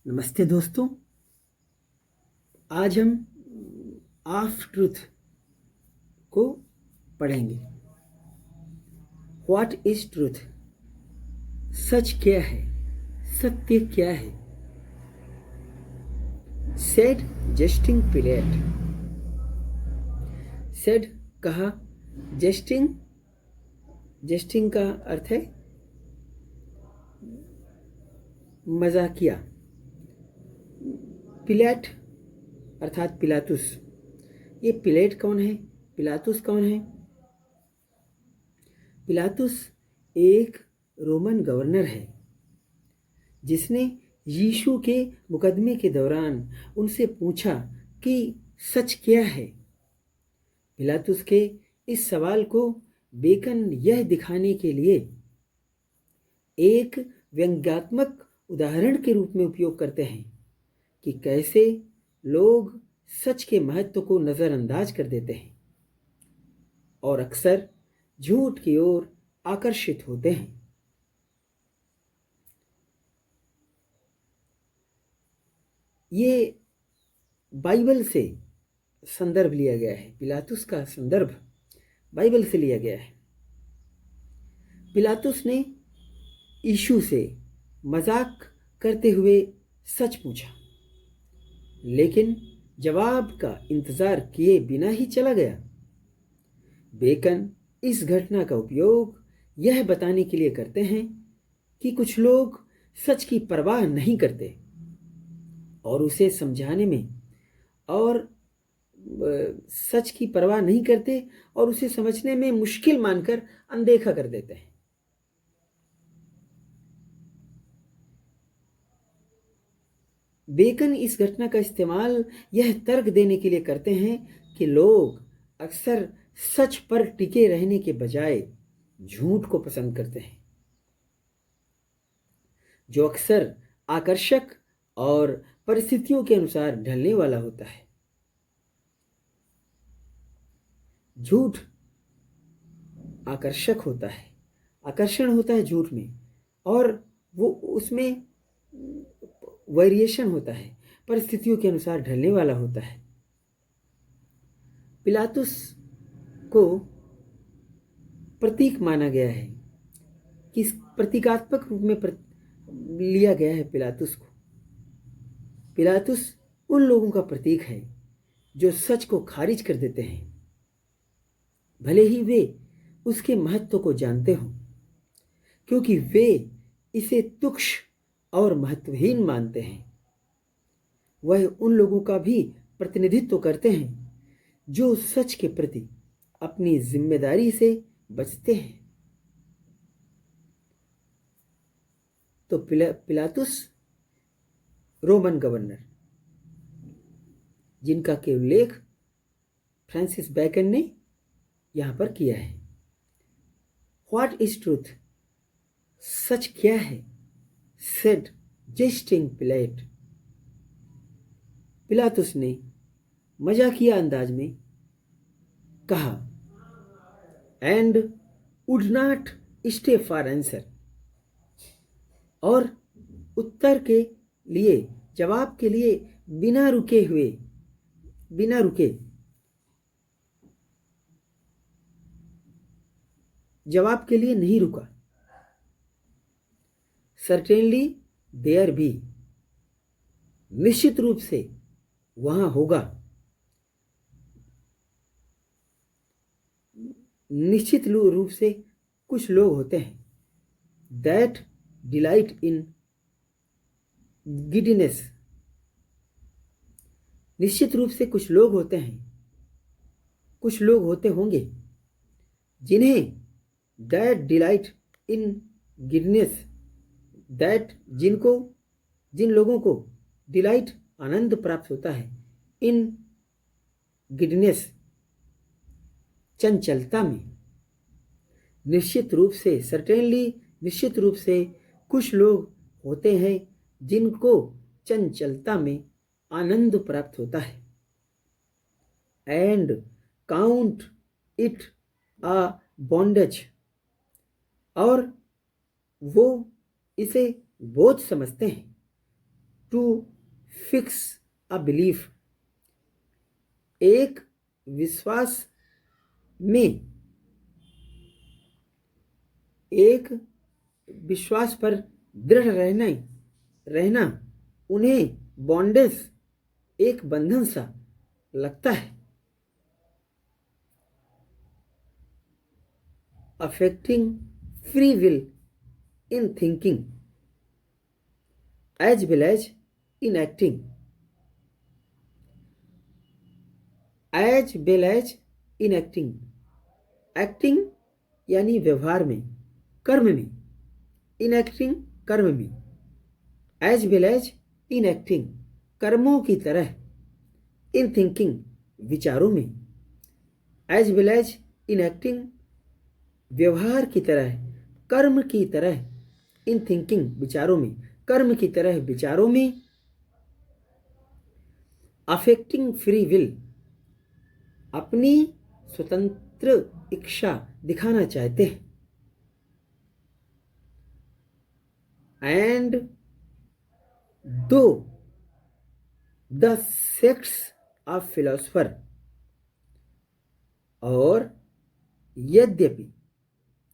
नमस्ते दोस्तों। आज हम ऑफ ट्रूथ को पढ़ेंगे। What is truth? सच क्या है? सत्य क्या है? Said Justin pellet. सेड कहा, जस्टिन, जस्टिन का अर्थ है मजाकिया। पिलेट अर्थात पिलातुस। ये पिलेट कौन है? पिलातुस कौन है? पिलातुस एक रोमन गवर्नर है जिसने यीशु के मुकदमे के दौरान उनसे पूछा कि सच क्या है। पिलातुस के इस सवाल को बेकन यह दिखाने के लिए एक व्यंग्यात्मक उदाहरण के रूप में उपयोग करते हैं कि कैसे लोग सच के महत्व को नज़रअंदाज कर देते हैं और अक्सर झूठ की ओर आकर्षित होते हैं। ये बाइबल से संदर्भ लिया गया है। पिलातुस का संदर्भ बाइबल से लिया गया है। पिलातुस ने यीशु से मजाक करते हुए सच पूछा, लेकिन जवाब का इंतजार किए बिना ही चला गया। बेकन इस घटना का उपयोग यह बताने के लिए करते हैं कि कुछ लोग सच की परवाह नहीं करते और उसे समझाने में और सच की परवाह नहीं करते और उसे समझने में मुश्किल मानकर अनदेखा कर देते हैं। बेकन इस घटना का इस्तेमाल यह तर्क देने के लिए करते हैं कि लोग अक्सर सच पर टिके रहने के बजाय झूठ को पसंद करते हैं, जो अक्सर आकर्षक और परिस्थितियों के अनुसार ढलने वाला होता है। झूठ आकर्षक होता है, आकर्षण होता है झूठ में, और वो उसमें वेरिएशन होता है, परिस्थितियों के अनुसार ढलने वाला होता है। पिलातुस को प्रतीक माना गया है कि प्रतीकात्मक रूप में लिया गया है पिलातुस को। पिलातुस उन लोगों का प्रतीक है जो सच को खारिज कर देते हैं, भले ही वे उसके महत्व को जानते हों, क्योंकि वे इसे तुच्छ और महत्वहीन मानते हैं। वह उन लोगों का भी प्रतिनिधित्व करते हैं जो सच के प्रति अपनी जिम्मेदारी से बचते हैं। तो पिलातुस रोमन गवर्नर, जिनका के उल्लेख फ्रांसिस बेकन ने यहां पर किया है। What is truth? सच क्या है? Said Justin pellet. पिलातुस ने मजाकिया अंदाज में कहा, and would not stay for answer, और उत्तर के लिए, जवाब के लिए बिना रुके जवाब के लिए नहीं रुका। सर्टेनली देयर बी, निश्चित रूप से वहां होगा, निश्चित रूप से कुछ लोग होते हैं, दैट डिलाइट इन गिडनेस। निश्चित रूप से कुछ लोग होते हैं, कुछ लोग होते होंगे जिन्हें दैट डिलाइट इन गिडनेस, दैट जिन लोगों को डिलाइट आनंद प्राप्त होता है, इन गिडनेस चंचलता में। निश्चित रूप से, सर्टेनली, निश्चित रूप से कुछ लोग होते हैं जिनको चंचलता में आनंद प्राप्त होता है। And count it a bondage, और वो इसे बोझ समझते हैं। टू फिक्स अ बिलीफ, एक विश्वास में, एक विश्वास पर दृढ़ रहना उन्हें बॉन्डेज, एक बंधन सा लगता है। Affecting free will in thinking as well as in acting, as well as in acting, acting यानी व्यवहार में, कर्म में, इन एक्टिंग कर्म में, as well as in acting कर्मों की तरह, इन थिंकिंग विचारों में, as well as in acting व्यवहार की तरह, कर्म की तरह, इन थिंकिंग विचारों में, कर्म की तरह विचारों में, अफेक्टिंग फ्री विल अपनी स्वतंत्र इच्छा दिखाना चाहते हैं, एंड दो द सेक्ट्स ऑफ फिलोसफर, और यद्यपि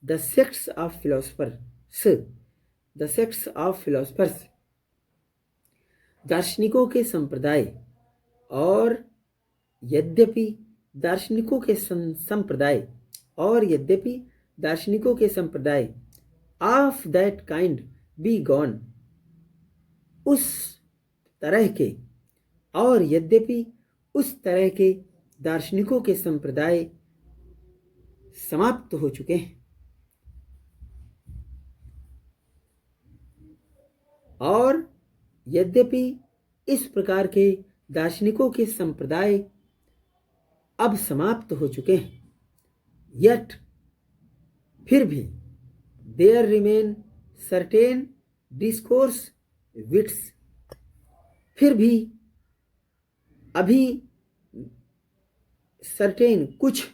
the sects of philosophers, the sects of philosophers दार्शनिकों के संप्रदाय, और यद्यपि दार्शनिकों के संप्रदाय, और यद्यपि दार्शनिकों के संप्रदाय of that kind be gone, उस तरह के, और यद्यपि उस तरह के दार्शनिकों के संप्रदाय समाप्त हो चुके हैं, और यद्यपि इस प्रकार के दार्शनिकों के संप्रदाय अब समाप्त हो चुके हैं, यट फिर भी there remain certain discourse wits, फिर भी अभी सर्टेन कुछ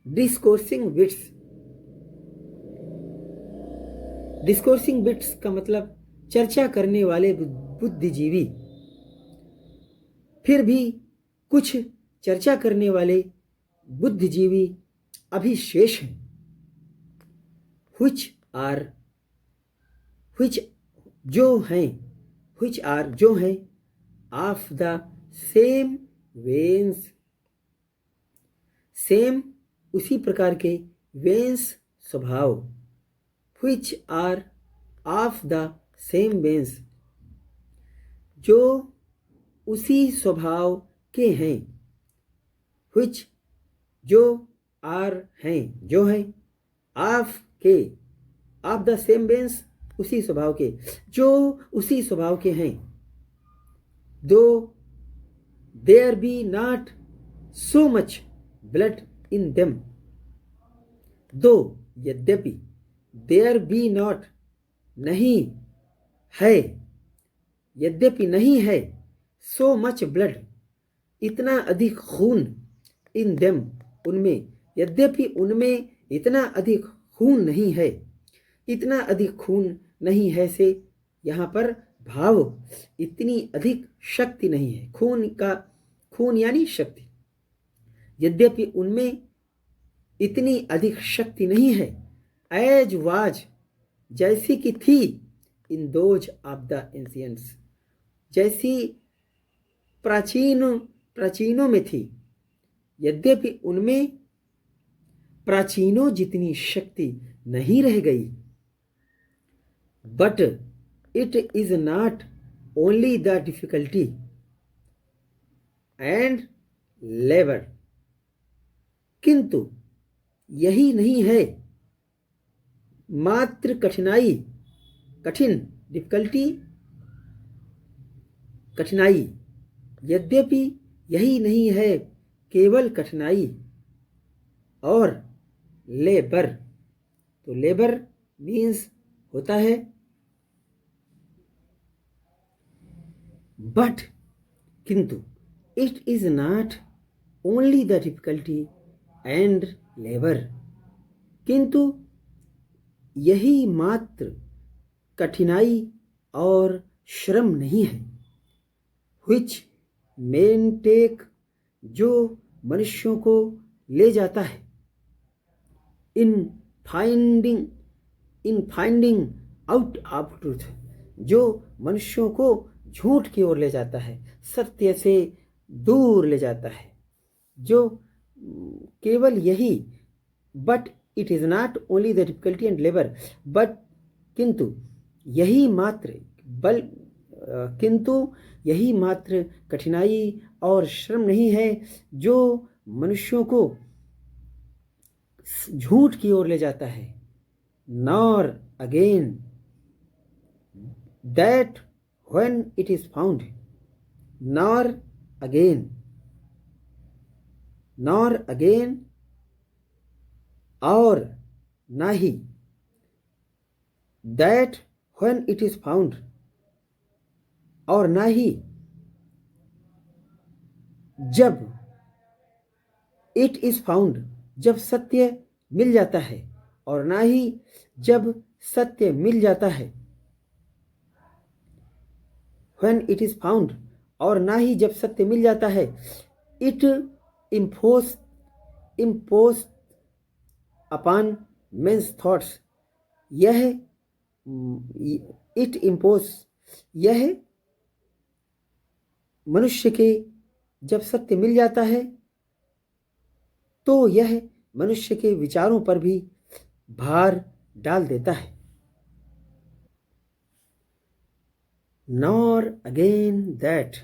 डिस्कोर्सिंग विट्स, डिस्कोर्सिंग विट्स का मतलब चर्चा करने वाले बुद्धिजीवी, फिर भी कुछ चर्चा करने वाले बुद्धिजीवी अभी शेष हैं, which जो हैं of the same veins, same उसी प्रकार के वेन्स स्वभाव, which are of the same veins जो उसी स्वभाव के हैं, which जो are हैं जो हैं, of के, of the same veins उसी स्वभाव के, जो उसी स्वभाव के हैं, though there be not so much blood in them, though यद्यपि there be not नहीं है, यद्यपि नहीं है, so much blood इतना अधिक खून, in them उनमें, यद्यपि उनमें इतना अधिक खून नहीं है, इतना अधिक खून नहीं है से यहाँ पर भाव इतनी अधिक शक्ति नहीं है, खून यानी शक्ति, यद्यपि उनमें इतनी अधिक शक्ति नहीं है, एज वाज जैसी कि थी, in those of the ancients जैसी प्राचीनों में थी, यद्यपि उनमें प्राचीनों जितनी शक्ति नहीं रह गई, but it is not only the difficulty and labour, किंतु यही नहीं है मात्र कठिन डिफिकल्टी कठिनाई, यद्यपि यही नहीं है केवल कठिनाई और लेबर, तो लेबर मीन्स होता है, बट किंतु it is not only the difficulty and labour, किंतु यही मात्र कठिनाई और श्रम नहीं है। which men take, जो मनुष्यों को ले जाता है। in finding out of truth, जो मनुष्यों को झूठ की ओर ले जाता है, सत्य से दूर ले जाता है। जो केवल यही, but it is not only the difficulty and labour, but किंतु यही मात्र कठिनाई और श्रम नहीं है जो मनुष्यों को झूठ की ओर ले जाता है। nor again that when it is found, nor again और ना ही, that when it is found और ना ही जब it is found, जब सत्य मिल जाता है, और ना ही जब सत्य मिल जाता है। when it is found और ना ही जब सत्य मिल जाता है। it impose upon men's thoughts, यह मनुष्य के, जब सत्य मिल जाता है तो यह मनुष्य के विचारों पर भी भार डाल देता है। nor again that,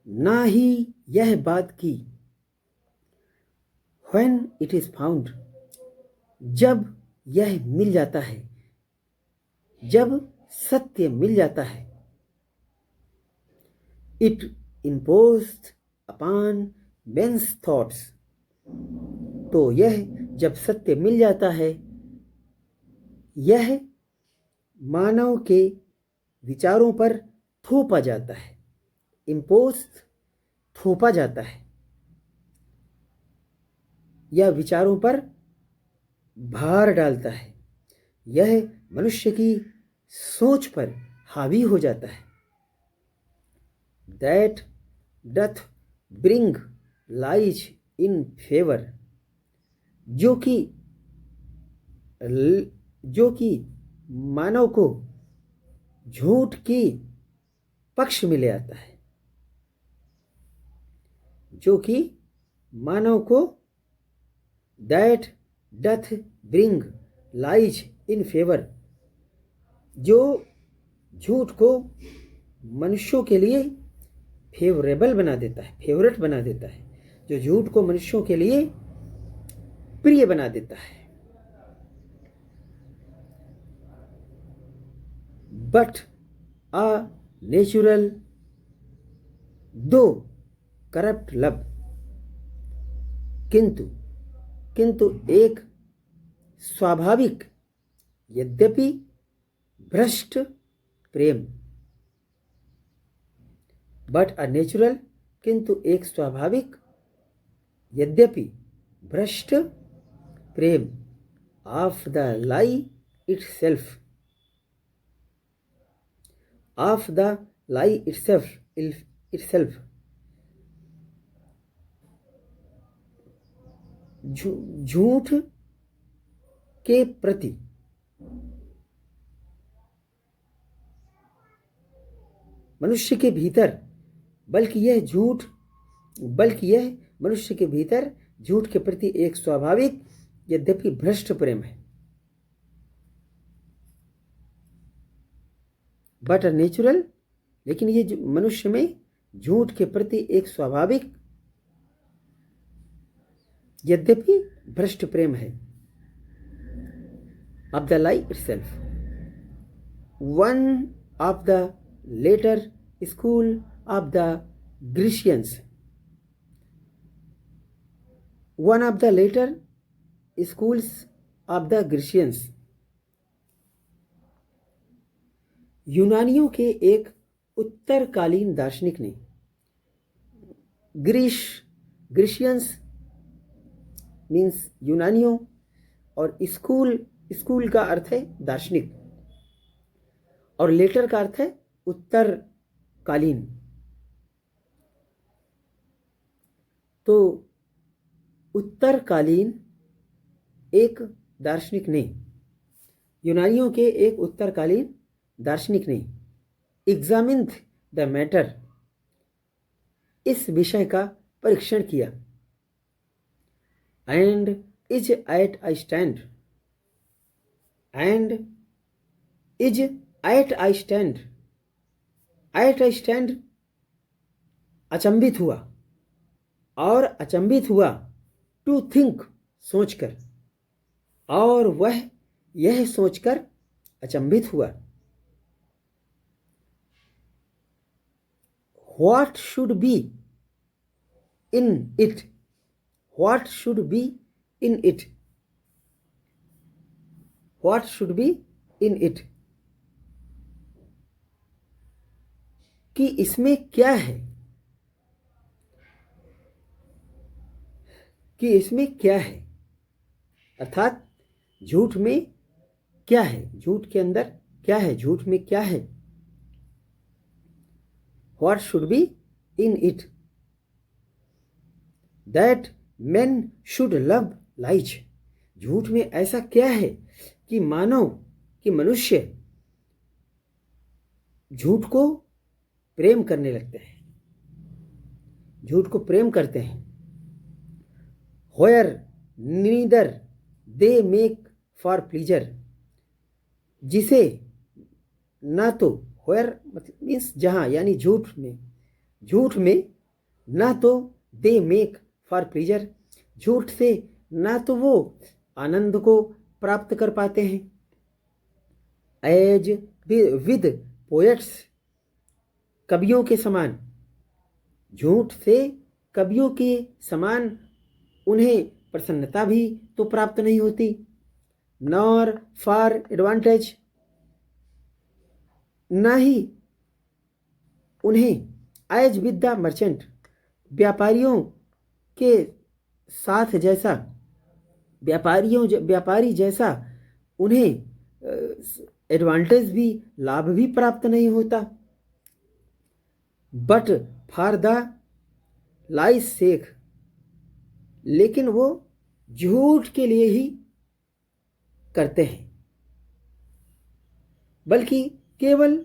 ना ही यह बात की, when it is found, जब यह मिल जाता है, जब सत्य मिल जाता है। it imposed upon men's thoughts, तो यह जब सत्य मिल जाता है, यह मानव के विचारों पर थोपा जाता है। imposed, थोपा जाता है, यह विचारों पर भार डालता है, यह मनुष्य की सोच पर हावी हो जाता है। that doth bring lies in favor, जो कि मानव को झूठ की पक्ष में ले आता है। जो कि मानव को that doth bring lies in favor, जो झूठ को मनुष्यों के लिए फेवरेबल बना देता है, फेवरेट बना देता है, जो झूठ को मनुष्यों के लिए प्रिय बना देता है। बट अ नेचुरल दो करप्ट लव, किंतु एक स्वाभाविक यद्यपि भ्रष्ट प्रेम। बट अ नेचुरल, किंतु एक स्वाभाविक यद्यपि भ्रष्ट प्रेम, of the lie itself, of the lie itself, झूठ के प्रति मनुष्य के भीतर, बल्कि यह मनुष्य के भीतर झूठ के प्रति एक स्वाभाविक यद्यपि भ्रष्ट प्रेम है। बट अ नेचुरल, लेकिन ये मनुष्य में झूठ के प्रति एक स्वाभाविक यद्यपि भ्रष्ट प्रेम है। Of the lie itself, one of the later school of the Grecians, one of the later schools of the Grecians, यूनानियों के एक उत्तरकालीन दार्शनिक ने, ग्रीशियंस मीन्स यूनानियों, और स्कूल का अर्थ है दार्शनिक, और लेटर का अर्थ है उत्तरकालीन। तो उत्तरकालीन एक दार्शनिक ने, यूनानियों के एक उत्तरकालीन दार्शनिक ने एग्जामिन्ड द मैटर, इस विषय का परीक्षण किया, and is at I stand, and is at I stand, at I stand अचंभित हुआ, और अचंभित हुआ टू थिंक सोचकर, और वह यह सोचकर अचंभित हुआ, what should be in it, what should be in it, what should be in it, कि इसमें क्या है, कि इसमें क्या है, अर्थात झूठ में क्या है, झूठ के अंदर क्या है, झूठ में क्या है। What should be in it, that men should love lies, झूठ में ऐसा क्या है कि मानव, कि मनुष्य झूठ को प्रेम करने लगते हैं, झूठ को प्रेम करते हैं। Where neither they make for pleasure, जिसे ना तो, where मतलब मीन्स जहाँ, यानी झूठ में, झूठ में ना तो they make for pleasure, झूठ से ना तो वो आनंद को प्राप्त कर पाते हैं, एज विद पोएट्स, कवियों के समान, झूठ से कवियों के समान उन्हें प्रसन्नता भी तो प्राप्त नहीं होती, नॉर फॉर एडवांटेज, ना ही उन्हें एज विद द मर्चेंट, व्यापारियों के साथ जैसा, व्यापारी जैसा उन्हें एडवांटेज भी, लाभ भी प्राप्त नहीं होता। बट फॉर द लाइज सेक, लेकिन वो झूठ के लिए ही करते हैं, बल्कि केवल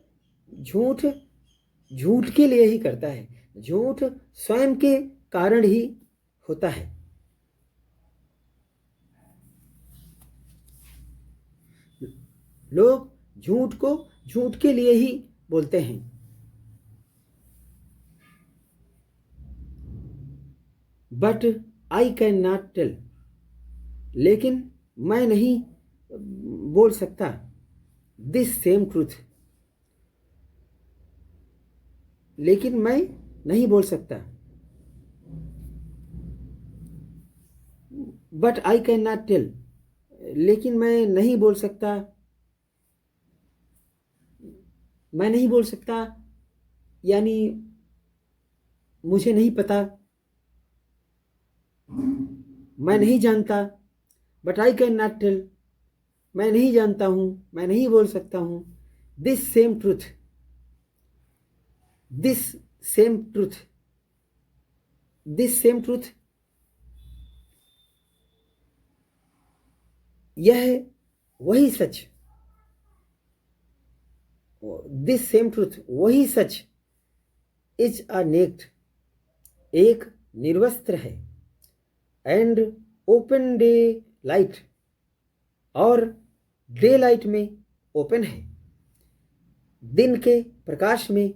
झूठ के लिए ही करता है, झूठ स्वयं के कारण ही होता है। लोग झूठ को झूठ के लिए ही बोलते हैं। But I can not tell, लेकिन मैं नहीं बोल सकता, दिस सेम ट्रूथ, लेकिन मैं नहीं बोल सकता, but I can not tell, लेकिन मैं नहीं बोल सकता, मैं नहीं बोल सकता यानी मुझे नहीं पता, मैं नहीं जानता, but I can not tell, मैं नहीं जानता हूं, मैं नहीं बोल सकता हूं, this same truth, this same truth, this same truth, यह वही सच, दिस सेम ट्रूथ, वही सच, इज अ नेक्ड, एक निर्वस्त्र है, एंड ओपन डे लाइट, और डे लाइट में ओपन है, दिन के प्रकाश में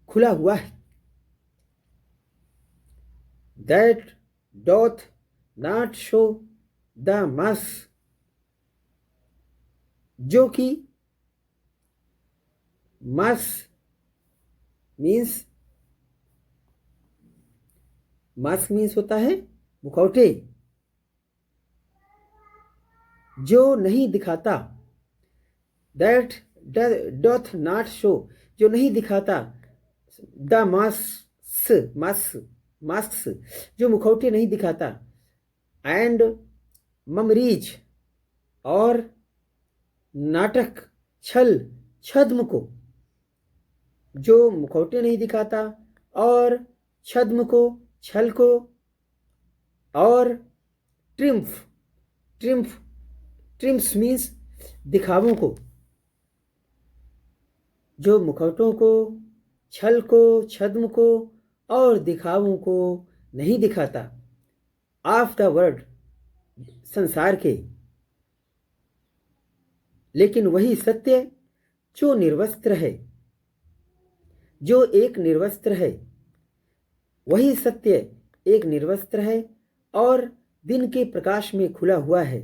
खुला हुआ है, that doth not show the mass, जो कि मास मीन्स, मास्क मीन्स होता है मुखौटे, जो नहीं दिखाता, दैट डॉथ नॉट शो, जो नहीं दिखाता, द मास्क, जो मुखौटे नहीं दिखाता, एंड ममरीज, और नाटक, छल छद्म को, जो मुखौटे नहीं दिखाता और छद्म को, छल को और ट्रिम्फ, ट्रिम्फ ट्रिम्स मीन्स दिखावों को, जो मुखौटों को, छल को, छद्म को और दिखावों को नहीं दिखाता, ऑफ द वर्ल्ड, संसार के, लेकिन वही सत्य जो निर्वस्त्र है, जो एक निर्वस्त्र है, वही सत्य एक निर्वस्त्र है और दिन के प्रकाश में खुला हुआ है।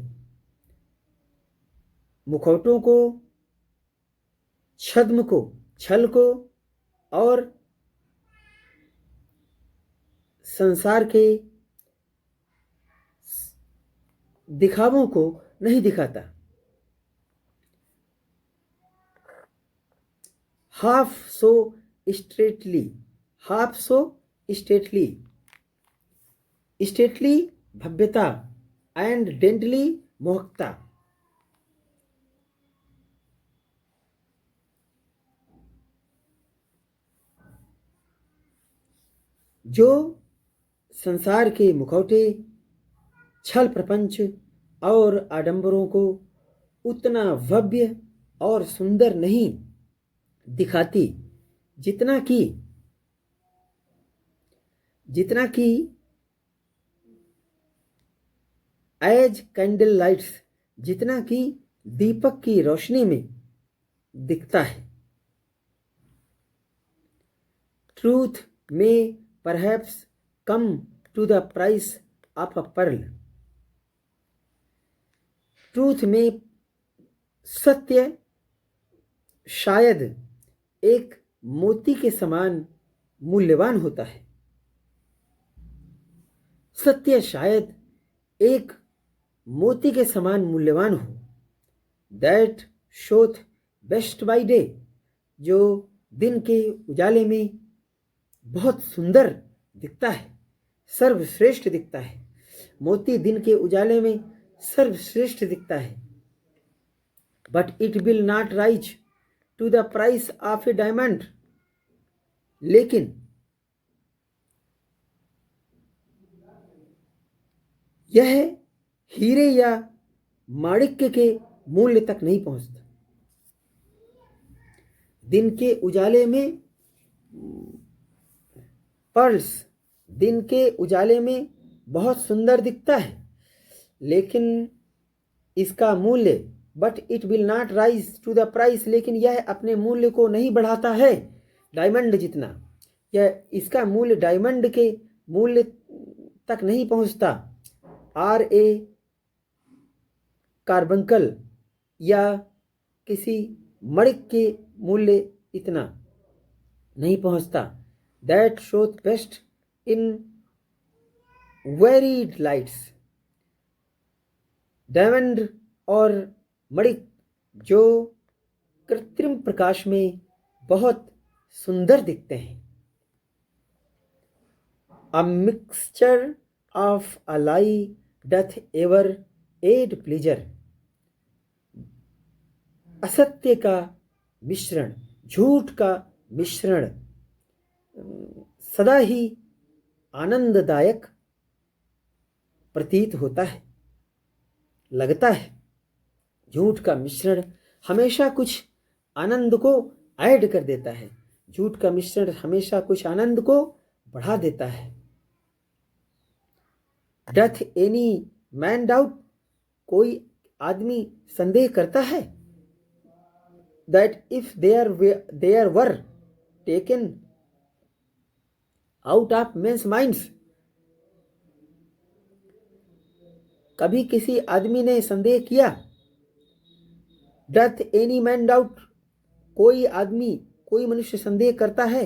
मुखौटों को, छद्म को, छल को और संसार के दिखावों को नहीं दिखाता। Half so straightly, half so stately, stately भव्यता एंड डेंटली मोहकता। जो संसार के मुखौटे, छल प्रपंच और आडंबरों को उतना भव्य और सुंदर नहीं दिखाती जितना कि एज कैंडल लाइट्स, जितना कि दीपक की रोशनी में दिखता है। ट्रूथ में perhaps come to the price of a pearl, truth में सत्य शायद एक मोती के समान मूल्यवान होता है। सत्य शायद एक मोती के समान मूल्यवान हो। That showeth best by day, जो दिन के उजाले में बहुत सुंदर दिखता है, सर्वश्रेष्ठ दिखता है। मोती दिन के उजाले में सर्वश्रेष्ठ दिखता है। But it will not rise to the price of a diamond, लेकिन यह हीरे या माणिक्य के मूल्य तक नहीं पहुंचता। दिन के उजाले में पर्ल्स दिन के उजाले में बहुत सुंदर दिखता है, लेकिन इसका मूल्य, but it will not rise to the price, लेकिन यह अपने मूल्य को नहीं बढ़ाता है डायमंड जितना। यह इसका मूल्य डायमंड के मूल्य तक नहीं पहुंचता। आर ए कार्बंकल या किसी मणिक के मूल्य इतना नहीं पहुंचता। That showeth best in varied lights, diamond और मणिक जो कृत्रिम प्रकाश में बहुत सुंदर दिखते हैं। A mixture of a lie doth ever add pleasure, असत्य का मिश्रण, झूठ का मिश्रण सदा ही आनंददायक प्रतीत होता है, लगता है। झूठ का मिश्रण हमेशा कुछ आनंद को ऐड कर देता है। झूठ का मिश्रण हमेशा कुछ आनंद को बढ़ा देता है। डथ एनी मैन डाउट, कोई आदमी संदेह करता है। That if there were taken out of men's minds, कभी किसी आदमी ने संदेह किया। डथ एनी मैन डाउट, कोई आदमी, कोई मनुष्य संदेह करता है।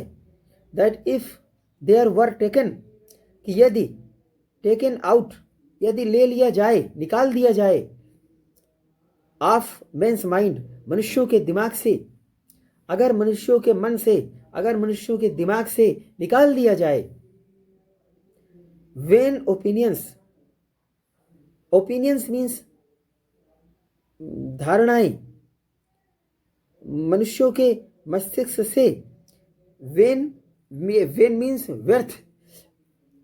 That if there were taken, कि यदि टेकन आउट, यदि ले लिया जाए, निकाल दिया जाए, ऑफ मेन्स माइंड, मनुष्यों के दिमाग से, अगर मनुष्यों के मन से, अगर मनुष्यों के दिमाग से निकाल दिया जाए। वेन ओपिनियंस, ओपिनियंस मीन्स धारणाएं, मनुष्यों के मस्तिष्क से वेन वेन मीन्स व्यर्थ,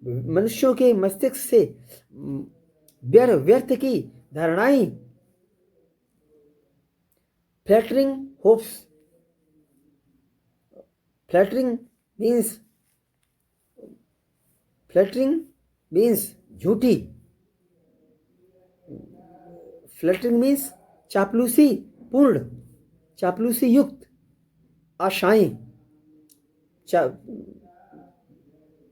मनुष्यों के मस्तिष्क से व्यर्थ की धारणाएं, फ्लैटरिंग होप्स, फ्लैटरिंग मीन्स झूठी, फ्लैटरिंग मीन्स चापलूसी पूर्ण, चापलूसी युक्त आशाएं,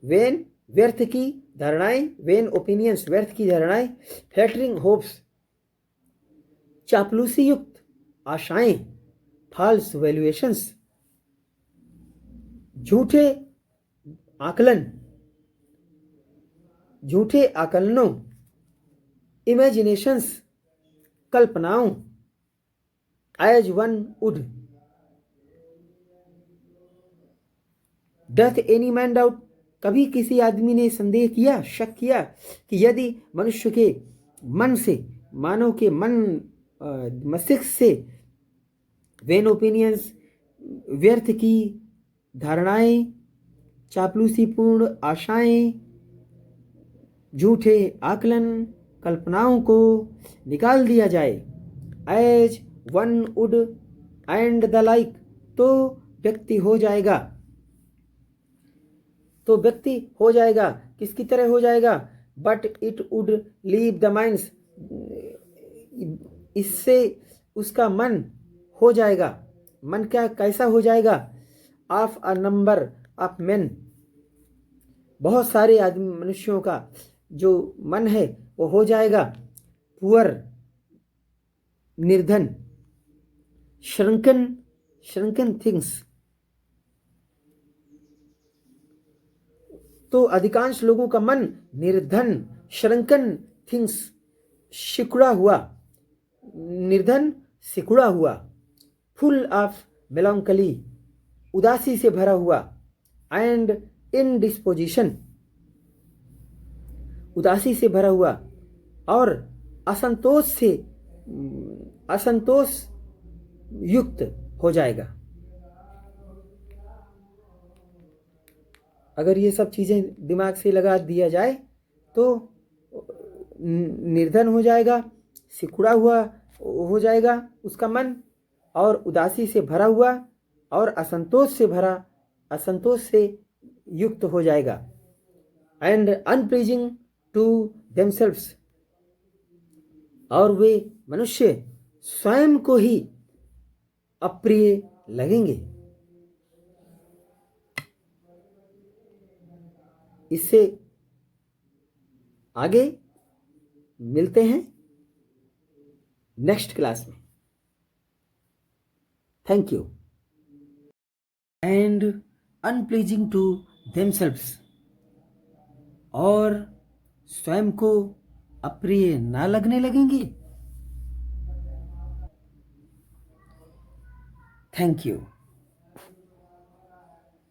वेन व्यर्थ की धारणाएं, वेन ओपिनियंस व्यर्थ की धारणाएं, फ्लैटरिंग होप्स चापलूसी युक्त आशाएं, फॉल्स वैल्यूएशंस झूठे आकलन, झूठे आकलनों, इमेजिनेशंस कल्पनाओं, as one would, doth any man doubt, कभी किसी आदमी ने संदेह किया, शक किया कि यदि मनुष्य के मन से, मानव के मस्तिष्क से वेन ओपिनियंस व्यर्थ की धारणाएं, चापलूसीपूर्ण आशाएं, झूठे आकलन, कल्पनाओं को निकाल दिया जाए, as one would and the like, तो व्यक्ति हो जाएगा, किसकी तरह हो जाएगा, but it would leave the minds, इससे उसका मन हो जाएगा, मन क्या कैसा हो जाएगा, of a number of main, बहुत सारे आदमी मनुष्यों का जो मन है वो हो जाएगा पुअर, निर्धन, श्रंकन थिंग्स, तो अधिकांश लोगों का मन निर्धन, श्रंकन थिंग्स, सिकुड़ा हुआ, निर्धन सिकुड़ा हुआ, फुल ऑफ मेलांकली, उदासी से भरा हुआ, एंड इनडिस्पोजिशन, उदासी से भरा हुआ, और असंतोष युक्त हो जाएगा। अगर ये सब चीजें दिमाग से लगा दिया जाए तो निर्धन हो जाएगा, सिकुड़ा हुआ हो जाएगा उसका मन, और उदासी से भरा हुआ, और असंतोष से युक्त हो जाएगा, एंड अनप्लीजिंग टू देमसेल्व्स, और वे मनुष्य स्वयं को ही अप्रिय लगेंगे। इससे आगे मिलते हैं नेक्स्ट क्लास में। Thank you. And unpleasing to themselves, और स्वयं को अप्रिय ना लगने लगेंगे। Thank you.